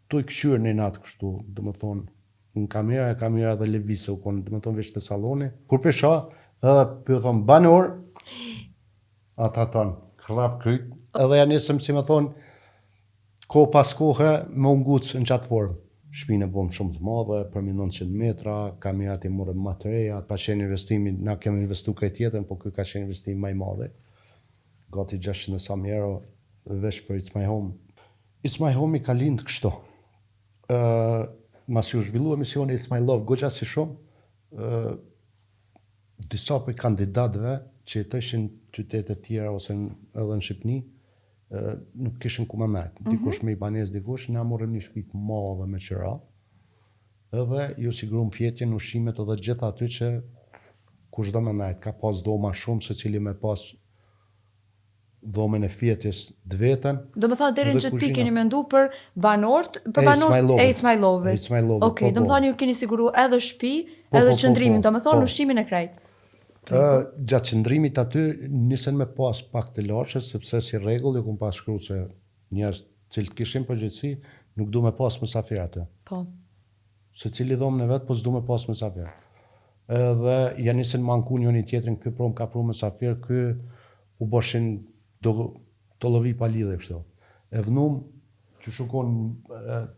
tu i këshyrë në natë kështu, dhe më thonë, në kamera dhe levise u konë, dhe më thonë veç të saloni. Kur pesha, edhe për thonë, banor, ata thonë, krap kryt, edhe ja nisëm, si më thonë, ko pas kohë, me ungucë në qatë formë. Shpinë e bomë shumë të madhe, për 900 metra, kamerat i morëm më të reja, pa qenë investimi, na kemi investu krejt jetën, po kjo ka qenë investimi më i madhe. Gati 600 sa euro, veç për It's My Home. It's My Home i ka lindë kështu. Mas ju zhvillu emisioni It's My Love, goxha si shumë, disa për kandidatëve që të ishin qytetet tjera ose edhe në Shqipni, nuk kishin ku më met. Dikush me i banes, dikush, na morëm një shtëpi të madhe me qira, edhe ju sigurum fjetjen, ushimet edhe gjitha aty që kush do me met. Ka pas doma shumë, se cili me pas dhomen e fjetjes të vetën. Do më thonë deri në që ti keni mendu për banorët, për banorët It's My Love. Okej, do më thonë ju keni siguru edhe shtëpi, edhe qëndrimin, do më thonë ushqimin e krejt. Gjatë qëndrimit aty nisen me pas pak të larëshe, sepse si regull ju kun pas shkru se njerës cilët kishin përgjithësi, nuk du me pas mësafir aty. Po. Se cili dhomë në vetë, po s'du me pas mësafir. Edhe ja nisen manku një tjetrin, kë prom ka pru mësafir, kë u boshin të lovi pa lidhe kështu. E vnum që shukon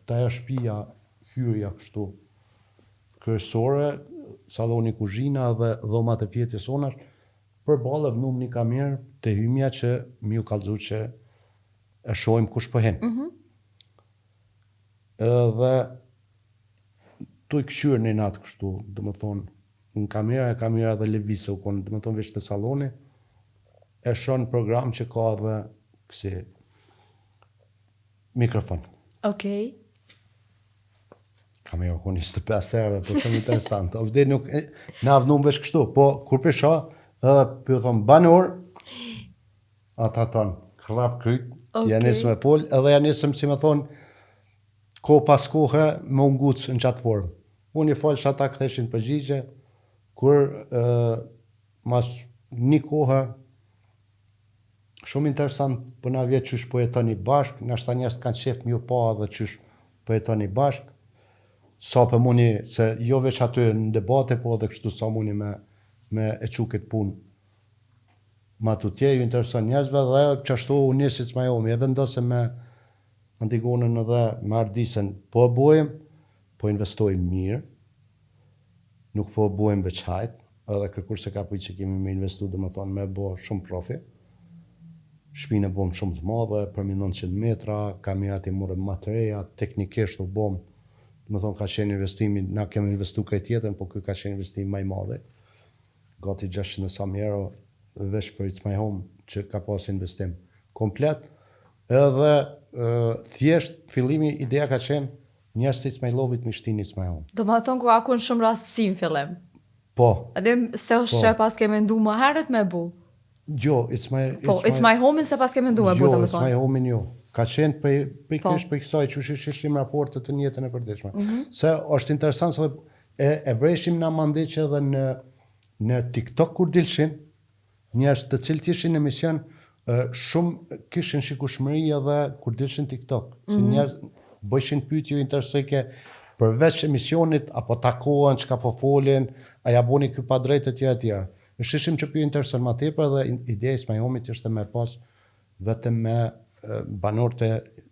të e shpia hyrja kështu kryesore, saloni kuzhina dhe dhomat e fjetjes sonash, për balë vnum një kamerë të hymja që mi u kallëzu që e shojmë kush pëhen. Dhe tu i këshyrë një natë kështu, dhe më thonë, në kamera dhe levise u konë, dhe më thonë veç të saloni, e shonë program që ka dhe kësi mikrofon. Okej. Kamera ku 25 herë, po shumë interesant. Vde nuk na vnum veç kështu, po kur pesha, edhe për thonë banor, ata thonë krap kryt, ja nisëm me pol, edhe ja nisëm si me thonë ko pas kohë me ungucë në qatë formë. Unë i falë që ata këtheshin përgjigje, kur mas një kohë shumë interesant për na vjetë qysh po jetoni bashkë, nashta njerëz kanë qef mjë pa dhe qysh po jetoni bashkë, sa për muni, se jo veç aty në debate, po edhe kështu sa muni me e qukit punë. Ma të tje ju intereson njerëzve dhe qashtu u njësit s'ma jomi, e vendose me Antigonën edhe me Ardisen, po e bojmë, po investojmë mirë, nuk po e bojmë veç hajt, edhe kërkur se ka pëj që kemi me investu dhe më thonë me bo shumë profi. Shpinë e bom shumë të madhe, për 900 metra, kamerat i morëm më të reja, teknikisht u bom, më thonë ka qenë investimi, na kemi investu krejt jetën, po kjo ka qenë investimi më i madhe. Gati 600 sa euro veç për It's My Home, që ka pas investim komplet, edhe thjesht fillimi ideja ka qenë njerëz të It's My Love-it me shtin It's My Home. Do më thonë ku akun shumë rastësi në fillim. Po. Edhe se është pas ke mendu më herët me bu. Jo, It's My Home-in se pas ke mendu me bu, do më thonë. Jo, It's My Home-in jo. Ka qenë për kësaj që shishim raportet të njëtën e përdeshme. Se është interesant se e vreshim na mande që edhe në TikTok kur dilshin, njerëz të cilët ishin në emision, shumë kishin shikueshmëri edhe kur dilshin TikTok. Se njerëz bëjshin pyetje interesojke përveç emisionit, apo takohen, çka po folin, a ja boni ky pa drejtë etj etj. Ne shishim që pyetje intereson më tepër dhe ideja e It's My Home-it ishte me pas vetëm me banorët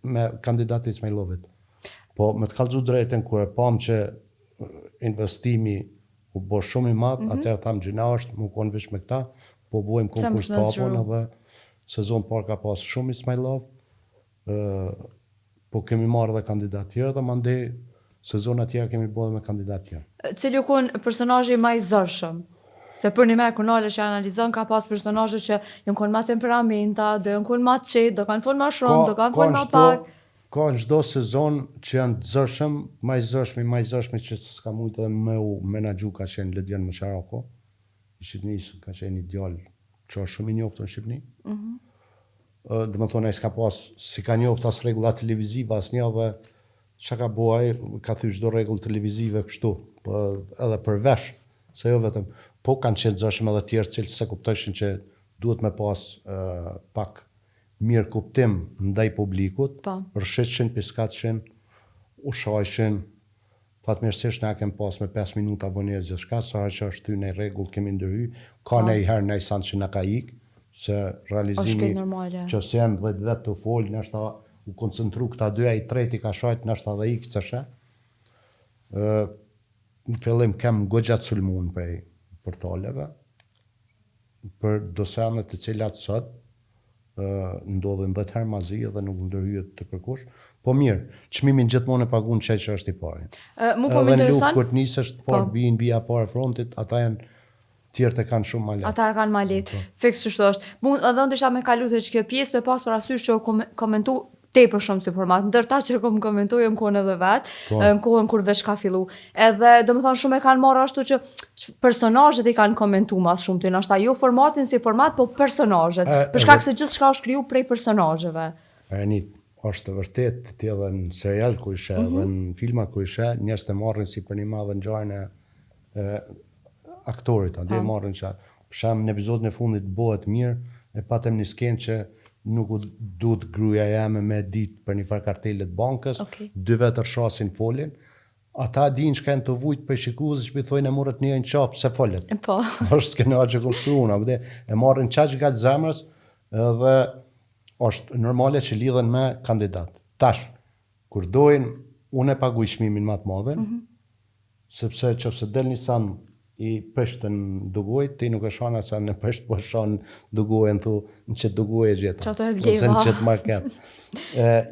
me kandidatë It's My Love-it. Po me të kallëzu drejtën kur e pam që investimi u bë shumë i madh, atëherë tham gjina është, më kon veç me këta, po bojmë konkurs të hapun edhe sezon par ka pas shumë It's My Love. Po kemi marrë dhe kandidatë tjerë dhe mandej sezona tjera kemi bërë me kandidatë tjerë. Cili u kon personazhi më i zërshëm? Se për një me kunale që analizon, ka pas personazhe që jënë konë ma temperamenta, do jënë konë ma qetë, do kanë folë ma shumë, do kanë folë ma pak. Ka në çdo sezon që janë të zërshëm, ma i zërshmi që s'ka mujtë edhe me u menagju ka qenë Ledian Mësharako. I Shqipnisë ka qenë një djallë që është shumë i njoftë në Shqipni. Dhe më thonë, s'ka pas, si ka njoftë as regullat televizive, as një dhe që ka buaj, ka thysh do regull televizive kështu, edhe për vesh, se jo vetëm. Po kanë qenë zëshëm edhe tjerë cilë se kuptojshin që duhet me pas pak mirë kuptim ndaj publikut, rëshetshin, piskatshin, u shajshin, fatmirësisht ne kem pas me 5 minuta vonesë gjithçka, sa që është ty në rregull kemi ndërhy, ka në i herë në i sanë që në ka ik, se realizimi që se janë 10 vetë të folë, nështë u koncentru këta dyja, i treti ka shajt, nështë dhe ik që shë. Në fillim kem gogja të sulmun prej portaleve, për dosenet të cilat sot, ndodhin 10 herë mazi dhe nuk ndërhyet të kërkush. Po mirë, çmimin gjithmonë e pagun që është i pari. Mu po më intereson. Edhe në luftë kur të nisësh par bien vija para frontit, ata janë tjerë të kanë shumë ma letë. Ata kanë ma letë, fiks që është. Mu edhe në isha me kalu të që kjo pjesë të pas për asysh që o komentu tepër shumë si format, ndërta që kom komentuj më kohën edhe vetë, më kohën kur veç ka fillu. Edhe do më thonë shumë e kanë marrë ashtu që personazhet i kanë komentu mas shumë të nashta, jo formatin si format, po personazhet. Për shkak se gjithë shka është kriju prej personazheve. Është të vërtet të edhe në serial ku ishe, edhe në filma ku ishe, njerëz të marrin si për një madhe ngjarjen e aktorit, ande marrin që për shemb në episodin e fundit bëhet mirë, e patëm një skenë që nuk u duhet gruaja jame me ditë për një farë kartelet bankës, dy vetë rrshasin folin, ata dinë çka janë të vujt për shikues, që thonë e morët një qafë se folet. Po. Është skenar që konstruuar, e marrin çaq gat zemrës dhe është normale që lidhen me kandidat. Tash, kur dojnë, unë e paguaj çmimin më të madh, sepse nëse del një san i peshtën dugoj, ti nuk e shana sa në pesht, po shon dugojën, thu, në që dugoj e gjitha. Ose në qëtë market.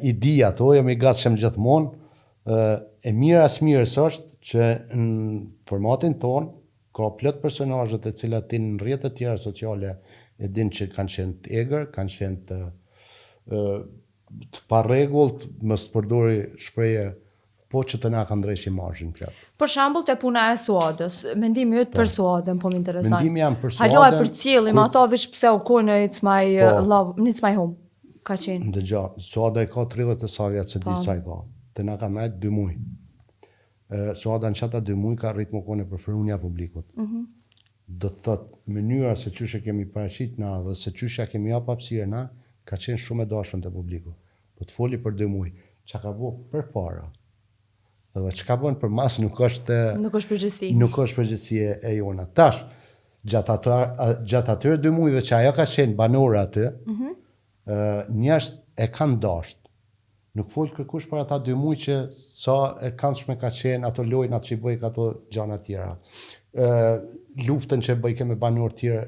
I di ato, jam i gatshëm gjithmonë, e mirë as mirës është që në formatin tonë, ka plot personazhet e cilat ti në rrjetet tjera sociale e din që kanë qenë të egër, kanë qenë të parregullt, mos të përdori shprehje, po që të na ka ndresh imazhin plot. Për shembull te puna e Suadës, mendimi yt për Suadën po më intereson. Mendimi jam për Suadën. Halo e përcjellim ato veç pse u kone it's my love, it's my home. Ka qenë. Dëgjoj, Suada e ka 30 e sa vjet se di sa i ka. Te na ka ndajt 2 muaj. Suada në çata 2 muaj ka rrit më kone për frunja publikut. Do të thot mënyra se çyshe kemi paraqit na dhe se çyshe kemi hap hapësirë na, ka qenë shumë e dashur te publiku. Po të foli për 2 muaj, çka ka bëu përpara. Dhe çka bën për mas nuk është përgjegjësi. Nuk është përgjegjësi e jona. Tash, gjatë atyre 2 muajve që ajo ka qenë banore aty, njerëz e kanë dashur. Nuk fol kërkush për ata 2 muaj që sa e këndshme ka qenë ato lojnë atë që bëj ato gjëra të tjera. Luftën që bëj me banor të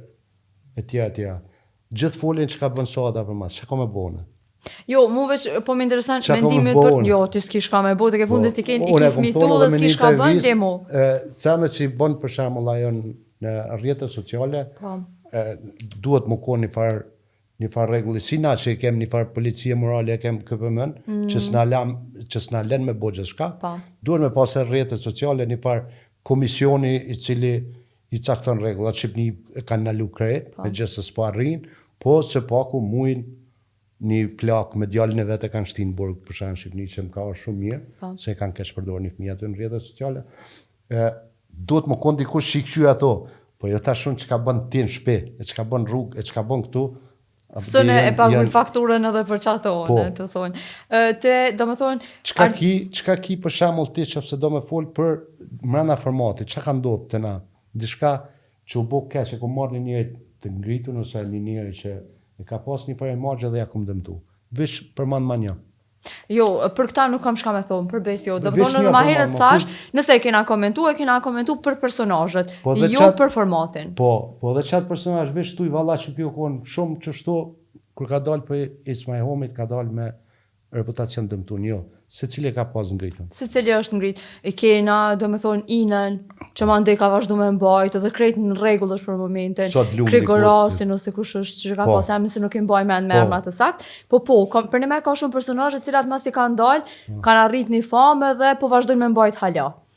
tjerë e tjera. Gjithë folin çka bën Suada për mas, çka ka më bënë. Jo, mu veç po më intereson mendimi për jo, ti s'kish ka më bëu te ke fundit ti i ke fmitu dhe s'kish ka bën ti mu. Sa më që bën për shembull ajo në rrjetet sociale, duhet më kon një farë rregulli si na që kemi një farë policie morale, kemi KPM-n, që s'na lën me bëj gjithçka. Duhet me pas rrjetet sociale një farë komisioni i cili i cakton rregullat, Shqipni e kanë ndalu krejt, me gjë se s'po arrin, po se paku mujin një plak me djalin e vetë kanë shtinë burg për shkak Shqipni që më ka shumë mirë, se kanë keq përdorur një fëmijë aty në rrjetet sociale. Duhet më kon dikush që i kthy ato, po jo tash shumë çka bën ti në shtëpi, e çka bën rrugë, e çka bën këtu. Sënë e paguaj fakturën edhe për çatonë, të thonë. Te domethënë çka ki për shembull ti nëse do më fol për brenda formatit, çka ka ndodhur te na? Diçka që u bë keq, e ku marr një njeri të ngritur ose një njeri që e ka pas një farë imazhe dhe ja kom dëmtu. Veç përmend manja. Jo, për këta nuk kam shka me thonë, për besë jo. Do të thonë ma herët thash, nëse e kena komentu për personazhet, jo për formatin. Po dhe çat personazh veç tu i valla që kjo kon shumë çështo kur ka dalë për It's My Home ka dalë me reputacion dëmtuar, jo. Secili ka pas ngritën. Secili është ngrit. E kena, domethënë Inën, që mandej ka vazhdu me mbajt, edhe krejt në rregull është për momentin. Krigorasin ose kush është që ka pas emrin se nuk i mbaj mend me emra të saktë. Po, për ne ka shumë personazhe të cilat mas i kanë dalë, kanë arrit një famë dhe po vazhdojnë me mbajt hala.